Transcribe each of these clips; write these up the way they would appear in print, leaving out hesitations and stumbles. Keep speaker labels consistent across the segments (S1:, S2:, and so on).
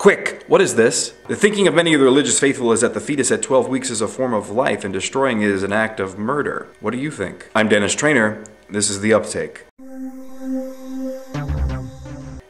S1: Quick, what is this? The thinking of many of the religious faithful is that the fetus at 12 weeks is a form of life and destroying it is an act of murder. What do you think? I'm Dennis Trainer. This is the Uptake.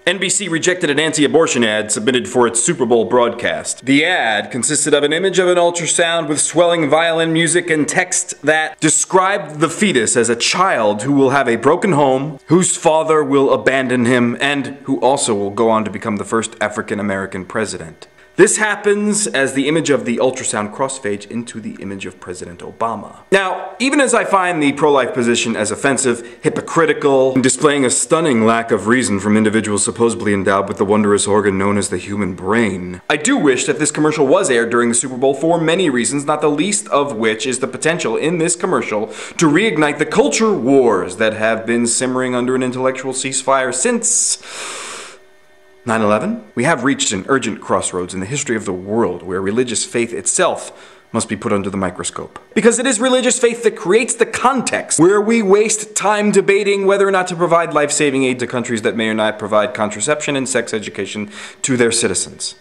S1: NBC rejected an anti-abortion ad submitted for its Super Bowl broadcast. The ad consisted of an image of an ultrasound with swelling violin music and text that described the fetus as a child who will have a broken home, whose father will abandon him, and who also will go on to become the first African-American president. This happens as the image of the ultrasound crossfades into the image of President Obama. Now, even as I find the pro-life position as offensive, hypocritical, and displaying a stunning lack of reason from individuals supposedly endowed with the wondrous organ known as the human brain, I do wish that this commercial was aired during the Super Bowl for many reasons, not the least of which is the potential in this commercial to reignite the culture wars that have been simmering under an intellectual ceasefire since 9/11? We have reached an urgent crossroads in the history of the world where religious faith itself must be put under the microscope. Because it is religious faith that creates the context where we waste time debating whether or not to provide life-saving aid to countries that may or not provide contraception and sex education to their citizens.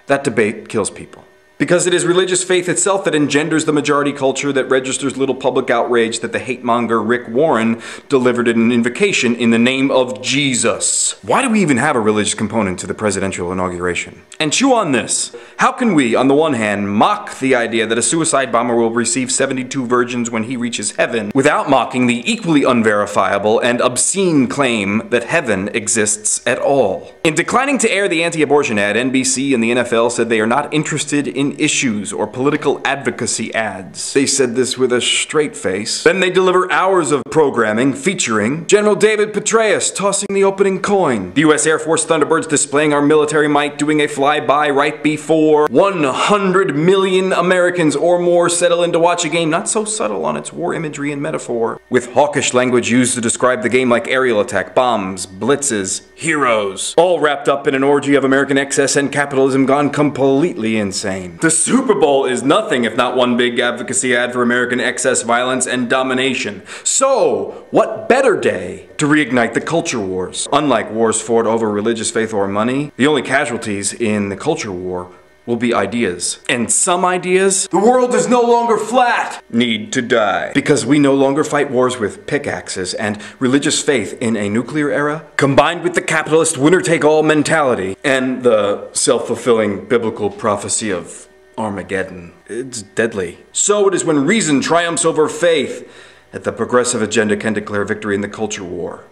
S1: That debate kills people. Because it is religious faith itself that engenders the majority culture that registers little public outrage that the hate-monger Rick Warren delivered an invocation in the name of Jesus. Why do we even have a religious component to the presidential inauguration? And chew on this. How can we, on the one hand, mock the idea that a suicide bomber will receive 72 virgins when he reaches heaven, without mocking the equally unverifiable and obscene claim that heaven exists at all? In declining to air the anti-abortion ad, NBC and the NFL said they are not interested in issues or political advocacy ads. They said this with a straight face. Then they deliver hours of programming featuring General David Petraeus tossing the opening coin, the US Air Force Thunderbirds displaying our military might doing a flyby right before 100 million Americans or more settle in to watch a game not so subtle on its war imagery and metaphor, with hawkish language used to describe the game like aerial attack, bombs, blitzes, heroes, all wrapped up in an orgy of American excess and capitalism gone completely insane. The Super Bowl is nothing if not one big advocacy ad for American excess violence and domination. So, what better day to reignite the culture wars? Unlike wars fought over religious faith or money, the only casualties in the culture war will be ideas. And some ideas, the world is no longer flat, need to die. Because we no longer fight wars with pickaxes, and religious faith in a nuclear era, combined with the capitalist winner-take-all mentality, and the self-fulfilling biblical prophecy of Armageddon, it's deadly. So it is when reason triumphs over faith that the progressive agenda can declare victory in the culture war.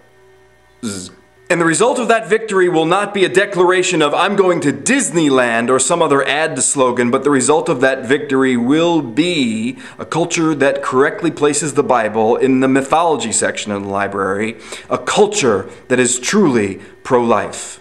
S1: And the result of that victory will not be a declaration of "I'm going to Disneyland" or some other ad slogan, but the result of that victory will be a culture that correctly places the Bible in the mythology section of the library, a culture that is truly pro-life.